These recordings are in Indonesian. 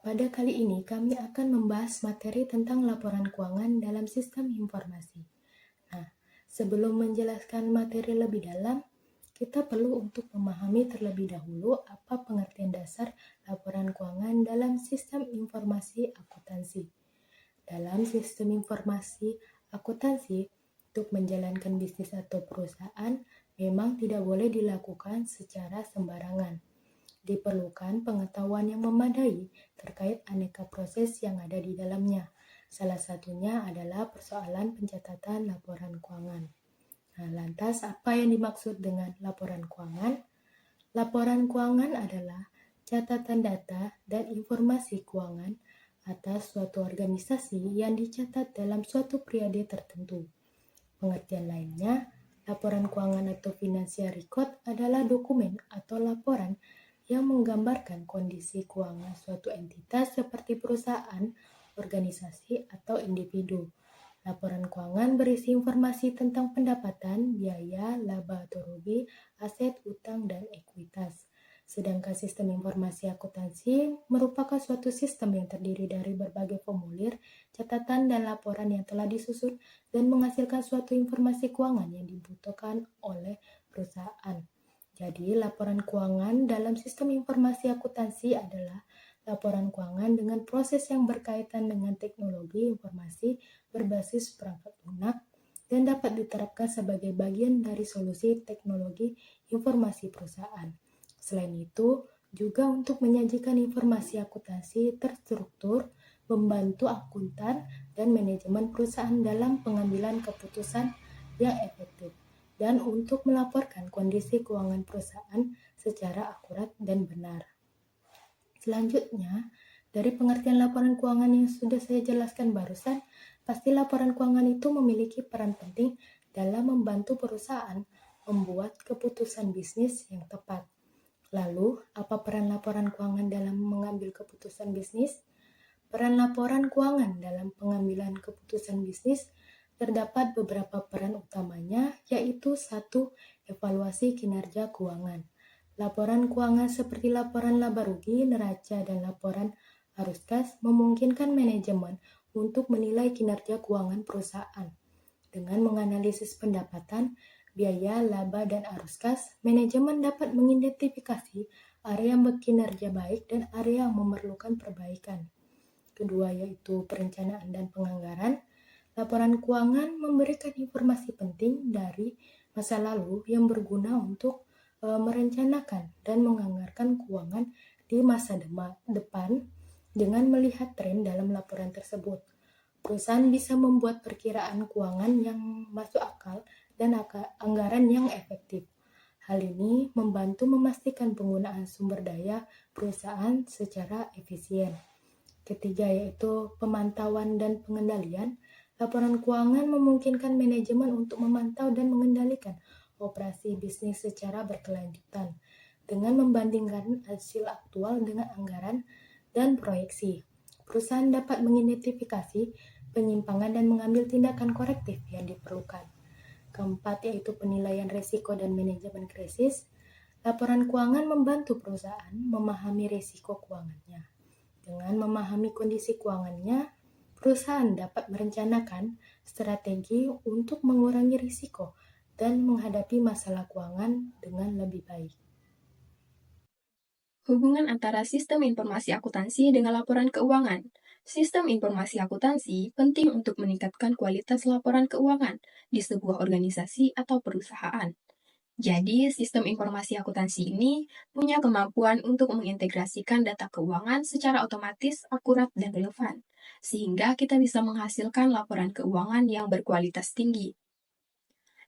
Pada kali ini kami akan membahas materi tentang laporan keuangan dalam sistem informasi. Nah, sebelum menjelaskan materi lebih dalam, kita perlu untuk memahami terlebih dahulu apa pengertian dasar laporan keuangan dalam sistem informasi akuntansi. Dalam sistem informasi akuntansi, untuk menjalankan bisnis atau perusahaan memang tidak boleh dilakukan secara sembarangan. Diperlukan pengetahuan yang memadai terkait aneka proses yang ada di dalamnya. Salah satunya adalah persoalan pencatatan laporan keuangan. Nah, lantas apa yang dimaksud dengan laporan keuangan? Laporan keuangan adalah catatan data dan informasi keuangan atas suatu organisasi yang dicatat dalam suatu periode tertentu. Pengertian lainnya, laporan keuangan atau financial record adalah dokumen atau laporan yang menggambarkan kondisi keuangan suatu entitas seperti perusahaan, organisasi, atau individu. Laporan keuangan berisi informasi tentang pendapatan, biaya, laba atau rugi, aset, utang, dan ekuitas. Sedangkan sistem informasi akuntansi merupakan suatu sistem yang terdiri dari berbagai formulir, catatan, dan laporan yang telah disusun dan menghasilkan suatu informasi keuangan yang dibutuhkan oleh perusahaan. Jadi, laporan keuangan dalam sistem informasi akuntansi adalah laporan keuangan dengan proses yang berkaitan dengan teknologi informasi berbasis perangkat lunak dan dapat diterapkan sebagai bagian dari solusi teknologi informasi perusahaan. Selain itu, juga untuk menyajikan informasi akuntansi terstruktur, membantu akuntan dan manajemen perusahaan dalam pengambilan keputusan yang efektif, dan untuk melaporkan kondisi keuangan perusahaan secara akurat dan benar. Selanjutnya, dari pengertian laporan keuangan yang sudah saya jelaskan barusan, pasti laporan keuangan itu memiliki peran penting dalam membantu perusahaan membuat keputusan bisnis yang tepat. Lalu, apa peran laporan keuangan dalam mengambil keputusan bisnis? Peran laporan keuangan dalam pengambilan keputusan bisnis terdapat beberapa peran utamanya, yaitu 1. Evaluasi kinerja keuangan. Laporan keuangan seperti laporan laba rugi, neraca, dan laporan arus kas memungkinkan manajemen untuk menilai kinerja keuangan perusahaan. Dengan menganalisis pendapatan, biaya, laba, dan arus kas, manajemen dapat mengidentifikasi area yang berkinerja baik dan area yang memerlukan perbaikan. Kedua yaitu perencanaan dan penganggaran. Laporan keuangan memberikan informasi penting dari masa lalu yang berguna untuk merencanakan dan menganggarkan keuangan di masa depan dengan melihat tren dalam laporan tersebut. Perusahaan bisa membuat perkiraan keuangan yang masuk akal dan anggaran yang efektif. Hal ini membantu memastikan penggunaan sumber daya perusahaan secara efisien. Ketiga yaitu pemantauan dan pengendalian. Laporan keuangan memungkinkan manajemen untuk memantau dan mengendalikan operasi bisnis secara berkelanjutan dengan membandingkan hasil aktual dengan anggaran dan proyeksi. Perusahaan dapat mengidentifikasi penyimpangan dan mengambil tindakan korektif yang diperlukan. Keempat yaitu penilaian risiko dan manajemen krisis. Laporan keuangan membantu perusahaan memahami risiko keuangannya. Dengan memahami kondisi keuangannya, perusahaan dapat merencanakan strategi untuk mengurangi risiko dan menghadapi masalah keuangan dengan lebih baik. Hubungan antara sistem informasi akuntansi dengan laporan keuangan. Sistem informasi akuntansi penting untuk meningkatkan kualitas laporan keuangan di sebuah organisasi atau perusahaan. Jadi, sistem informasi akuntansi ini punya kemampuan untuk mengintegrasikan data keuangan secara otomatis, akurat, dan relevan, sehingga kita bisa menghasilkan laporan keuangan yang berkualitas tinggi.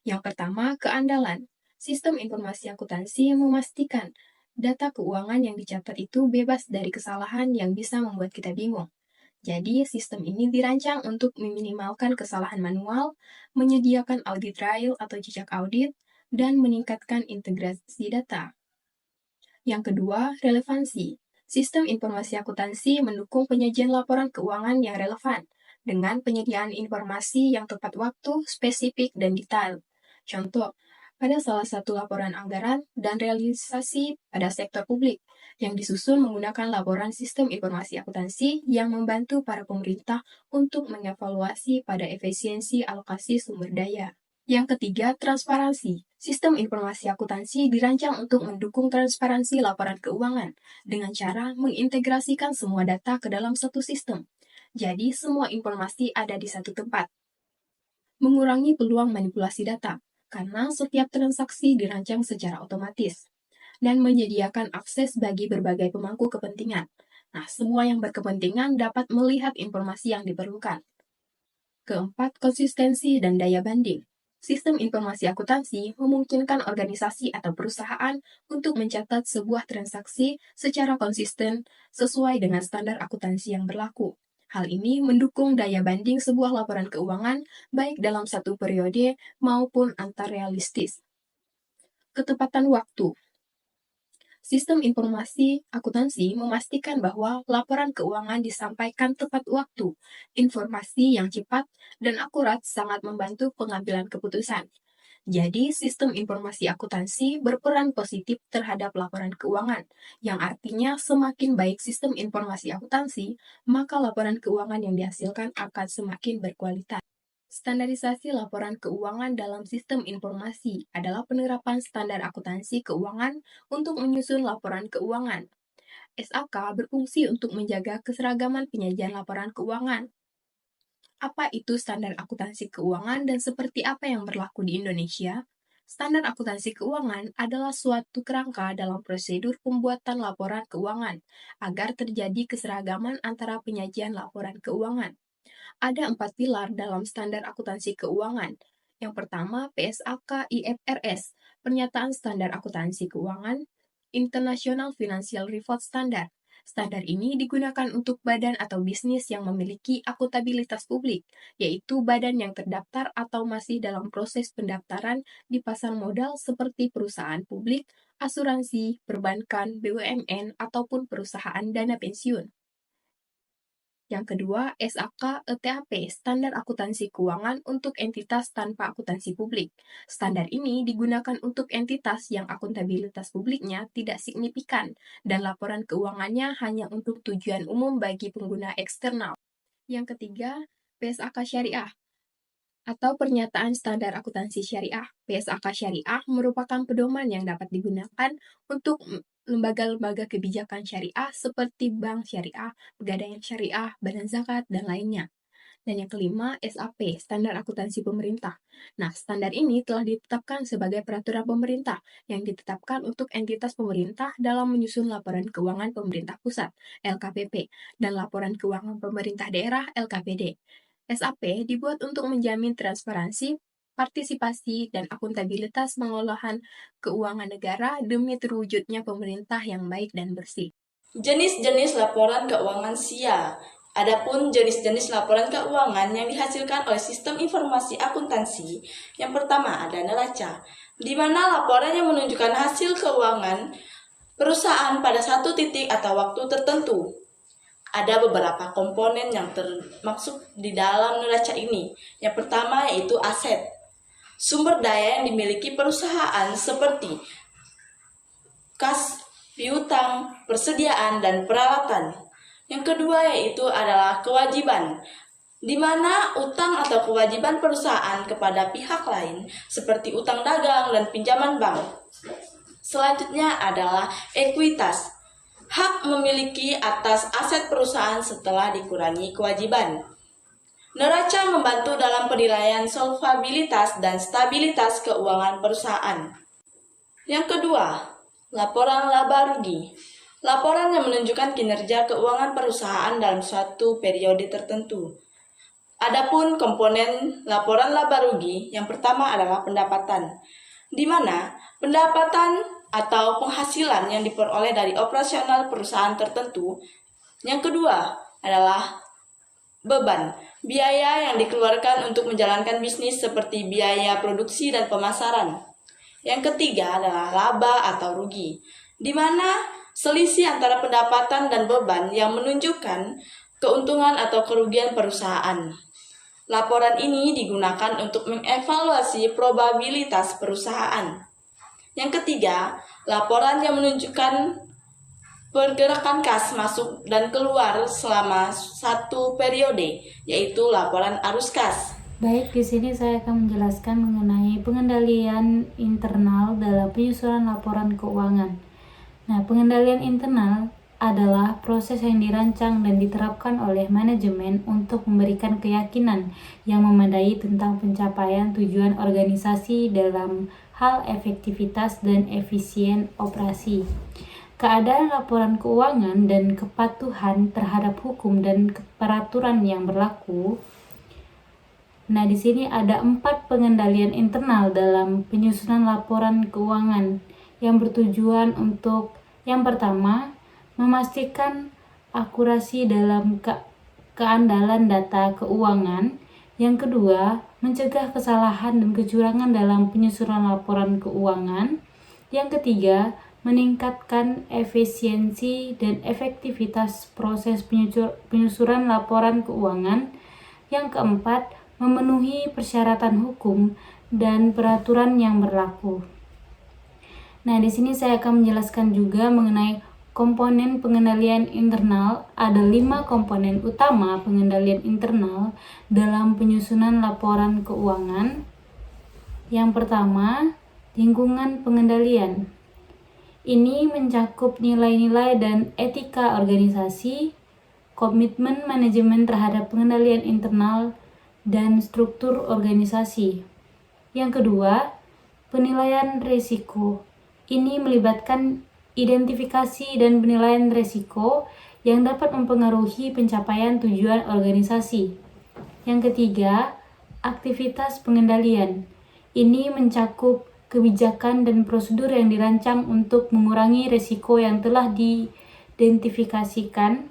Yang pertama, keandalan. Sistem informasi akuntansi memastikan data keuangan yang dicatat itu bebas dari kesalahan yang bisa membuat kita bingung. Jadi, sistem ini dirancang untuk meminimalkan kesalahan manual, menyediakan audit trail atau jejak audit, dan meningkatkan integrasi data. Yang kedua, relevansi. Sistem informasi akuntansi mendukung penyajian laporan keuangan yang relevan dengan penyediaan informasi yang tepat waktu, spesifik, dan detail. Contoh, pada salah satu laporan anggaran dan realisasi pada sektor publik yang disusun menggunakan laporan sistem informasi akuntansi yang membantu para pemerintah untuk mengevaluasi pada efisiensi alokasi sumber daya. Yang ketiga, transparansi. Sistem informasi akuntansi dirancang untuk mendukung transparansi laporan keuangan dengan cara mengintegrasikan semua data ke dalam satu sistem. Jadi, semua informasi ada di satu tempat. Mengurangi peluang manipulasi data, karena setiap transaksi dirancang secara otomatis, dan menyediakan akses bagi berbagai pemangku kepentingan. Nah, semua yang berkepentingan dapat melihat informasi yang diperlukan. Keempat, konsistensi dan daya banding. Sistem informasi akuntansi memungkinkan organisasi atau perusahaan untuk mencatat sebuah transaksi secara konsisten sesuai dengan standar akuntansi yang berlaku. Hal ini mendukung daya banding sebuah laporan keuangan baik dalam satu periode maupun antar realistis. Ketepatan waktu. Sistem informasi akuntansi memastikan bahwa laporan keuangan disampaikan tepat waktu. Informasi yang cepat dan akurat sangat membantu pengambilan keputusan. Jadi, sistem informasi akuntansi berperan positif terhadap laporan keuangan, yang artinya semakin baik sistem informasi akuntansi, maka laporan keuangan yang dihasilkan akan semakin berkualitas. Standarisasi laporan keuangan dalam sistem informasi adalah penerapan standar akuntansi keuangan untuk menyusun laporan keuangan. SAK berfungsi untuk menjaga keseragaman penyajian laporan keuangan. Apa itu standar akuntansi keuangan dan seperti apa yang berlaku di Indonesia? Standar akuntansi keuangan adalah suatu kerangka dalam prosedur pembuatan laporan keuangan agar terjadi keseragaman antara penyajian laporan keuangan. Ada 4 pilar dalam standar akuntansi keuangan. Yang pertama, PSAK IFRS, Pernyataan Standar Akuntansi Keuangan, International Financial Report Standard. Standar ini digunakan untuk badan atau bisnis yang memiliki akuntabilitas publik, yaitu badan yang terdaftar atau masih dalam proses pendaftaran di pasar modal seperti perusahaan publik, asuransi, perbankan, BUMN, ataupun perusahaan dana pensiun. Yang kedua, SAK ETAP, Standar Akuntansi Keuangan untuk entitas tanpa akuntansi publik. Standar ini digunakan untuk entitas yang akuntabilitas publiknya tidak signifikan dan laporan keuangannya hanya untuk tujuan umum bagi pengguna eksternal. Yang ketiga, PSAK Syariah atau Pernyataan Standar Akuntansi Syariah. PSAK Syariah merupakan pedoman yang dapat digunakan untuk lembaga-lembaga kebijakan syariah seperti bank syariah, pegadaian syariah, badan zakat, dan lainnya. Dan yang kelima, SAP, Standar Akuntansi Pemerintah. Nah, standar ini telah ditetapkan sebagai peraturan pemerintah yang ditetapkan untuk entitas pemerintah dalam menyusun laporan keuangan pemerintah pusat, LKPP, dan laporan keuangan pemerintah daerah, LKPD. SAP dibuat untuk menjamin transparansi, partisipasi, dan akuntabilitas pengelolaan keuangan negara demi terwujudnya pemerintah yang baik dan bersih. Jenis-jenis laporan keuangan SIA. Adapun jenis-jenis laporan keuangan yang dihasilkan oleh sistem informasi akuntansi, yang pertama ada neraca, di mana laporan yang menunjukkan hasil keuangan perusahaan pada satu titik atau waktu tertentu. Ada beberapa komponen yang termaksud di dalam neraca ini. Yang pertama yaitu aset, sumber daya yang dimiliki perusahaan seperti kas, piutang, persediaan, dan peralatan. Yang kedua yaitu adalah kewajiban, di mana utang atau kewajiban perusahaan kepada pihak lain seperti utang dagang dan pinjaman bank. Selanjutnya adalah ekuitas, hak memiliki atas aset perusahaan setelah dikurangi kewajiban. Neraca membantu dalam penilaian solvabilitas dan stabilitas keuangan perusahaan. Yang kedua, laporan laba rugi. Laporan yang menunjukkan kinerja keuangan perusahaan dalam suatu periode tertentu. Adapun komponen laporan laba rugi, yang pertama adalah pendapatan, di mana pendapatan atau penghasilan yang diperoleh dari operasional perusahaan tertentu. Yang kedua adalah beban, biaya yang dikeluarkan untuk menjalankan bisnis seperti biaya produksi dan pemasaran. Yang ketiga adalah laba atau rugi, di mana selisih antara pendapatan dan beban yang menunjukkan keuntungan atau kerugian perusahaan. Laporan ini digunakan untuk mengevaluasi probabilitas perusahaan. Yang ketiga, laporan yang menunjukkan pergerakan kas masuk dan keluar selama satu periode, yaitu laporan arus kas. Baik, di sini saya akan menjelaskan mengenai pengendalian internal dalam penyusunan laporan keuangan. Nah, pengendalian internal adalah proses yang dirancang dan diterapkan oleh manajemen untuk memberikan keyakinan yang memadai tentang pencapaian tujuan organisasi dalam hal efektivitas dan efisien operasi. Keadaan laporan keuangan dan kepatuhan terhadap hukum dan peraturan yang berlaku. Nah, di sini ada 4 pengendalian internal dalam penyusunan laporan keuangan yang bertujuan untuk yang pertama, memastikan akurasi dalam keandalan data keuangan. Yang kedua, mencegah kesalahan dan kecurangan dalam penyusunan laporan keuangan. Yang ketiga, meningkatkan efisiensi dan efektivitas proses penyusuran laporan keuangan. Yang keempat, memenuhi persyaratan hukum dan peraturan yang berlaku. Nah, di sini saya akan menjelaskan juga mengenai komponen pengendalian internal. Ada 5 komponen utama pengendalian internal dalam penyusunan laporan keuangan. Yang pertama, lingkungan pengendalian. Ini mencakup nilai-nilai dan etika organisasi, komitmen manajemen terhadap pengendalian internal, dan struktur organisasi. Yang kedua, penilaian risiko. Ini melibatkan identifikasi dan penilaian risiko yang dapat mempengaruhi pencapaian tujuan organisasi. Yang ketiga, aktivitas pengendalian. Ini mencakup kebijakan dan prosedur yang dirancang untuk mengurangi risiko yang telah diidentifikasikan.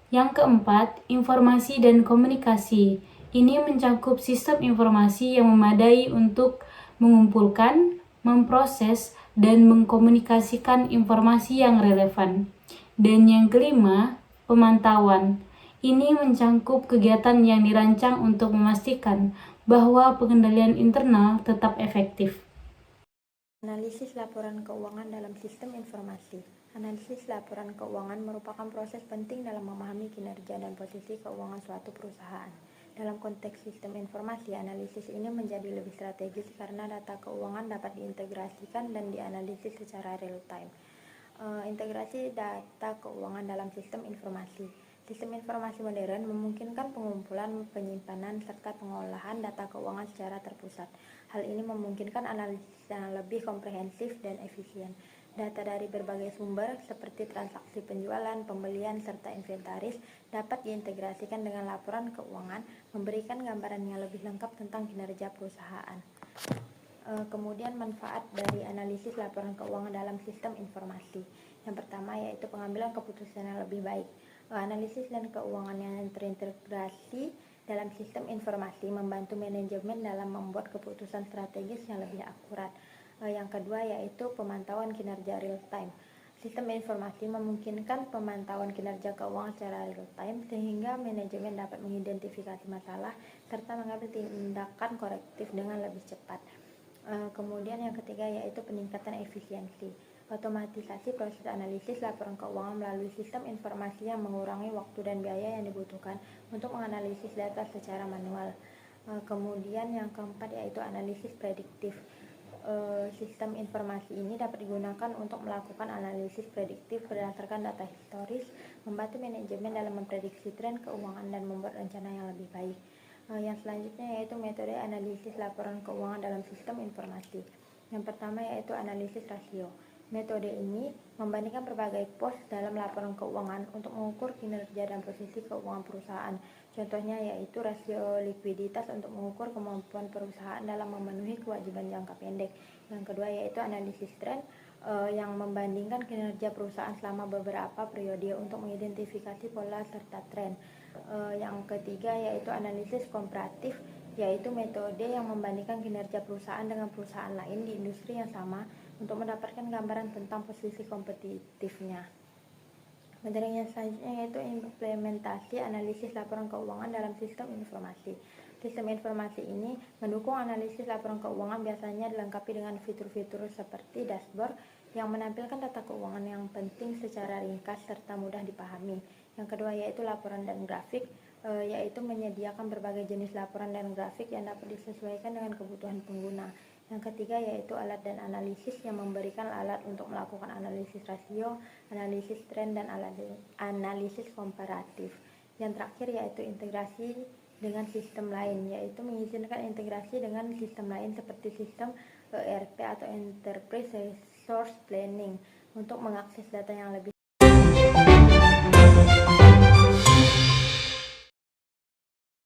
Yang keempat, informasi dan komunikasi. Ini mencakup sistem informasi yang memadai untuk mengumpulkan, memproses, dan mengkomunikasikan informasi yang relevan. Dan yang kelima, pemantauan. Ini mencakup kegiatan yang dirancang untuk memastikan bahwa pengendalian internal tetap efektif. Analisis laporan keuangan dalam sistem informasi. Analisis laporan keuangan merupakan proses penting dalam memahami kinerja dan posisi keuangan suatu perusahaan. Dalam konteks sistem informasi, analisis ini menjadi lebih strategis karena data keuangan dapat diintegrasikan dan dianalisis secara real-time. Integrasi data keuangan dalam sistem informasi. Sistem informasi modern memungkinkan pengumpulan, penyimpanan, serta pengolahan data keuangan secara terpusat. Hal ini memungkinkan analisis yang lebih komprehensif dan efisien. Data dari berbagai sumber seperti transaksi penjualan, pembelian, serta inventaris dapat diintegrasikan dengan laporan keuangan, memberikan gambaran yang lebih lengkap tentang kinerja perusahaan. Kemudian manfaat dari analisis laporan keuangan dalam sistem informasi. Yang pertama yaitu pengambilan keputusan yang lebih baik. Analisis dan keuangan yang terintegrasi dalam sistem informasi membantu manajemen dalam membuat keputusan strategis yang lebih akurat. Yang kedua yaitu pemantauan kinerja real time. Sistem informasi memungkinkan pemantauan kinerja keuangan secara real time sehingga manajemen dapat mengidentifikasi masalah serta mengambil tindakan korektif dengan lebih cepat. Kemudian yang ketiga yaitu peningkatan efisiensi. Otomatisasi proses analisis laporan keuangan melalui sistem informasi yang mengurangi waktu dan biaya yang dibutuhkan untuk menganalisis data secara manual. Kemudian yang keempat yaitu analisis prediktif. Sistem informasi ini dapat digunakan untuk melakukan analisis prediktif berdasarkan data historis, membantu manajemen dalam memprediksi tren keuangan dan membuat rencana yang lebih baik. Yang selanjutnya yaitu metode analisis laporan keuangan dalam sistem informasi. Yang pertama yaitu analisis rasio. Metode ini membandingkan berbagai pos dalam laporan keuangan untuk mengukur kinerja dan posisi keuangan perusahaan. Contohnya yaitu rasio likuiditas untuk mengukur kemampuan perusahaan dalam memenuhi kewajiban jangka pendek. Yang kedua yaitu analisis tren yang membandingkan kinerja perusahaan selama beberapa periode untuk mengidentifikasi pola serta tren. Yang ketiga yaitu analisis komparatif, yaitu metode yang membandingkan kinerja perusahaan dengan perusahaan lain di industri yang sama untuk mendapatkan gambaran tentang posisi kompetitifnya. Metode yang selanjutnya yaitu implementasi analisis laporan keuangan dalam sistem informasi. Sistem informasi ini mendukung analisis laporan keuangan, biasanya dilengkapi dengan fitur-fitur seperti dashboard yang menampilkan data keuangan yang penting secara ringkas serta mudah dipahami. Yang kedua yaitu laporan dan grafik, yaitu menyediakan berbagai jenis laporan dan grafik yang dapat disesuaikan dengan kebutuhan pengguna. Yang ketiga yaitu alat dan analisis, yang memberikan alat untuk melakukan analisis rasio, analisis tren, dan analisis komparatif. Yang terakhir yaitu integrasi dengan sistem lain, yaitu mengizinkan integrasi dengan sistem lain seperti sistem ERP atau Enterprise Resource Planning untuk mengakses data yang lebih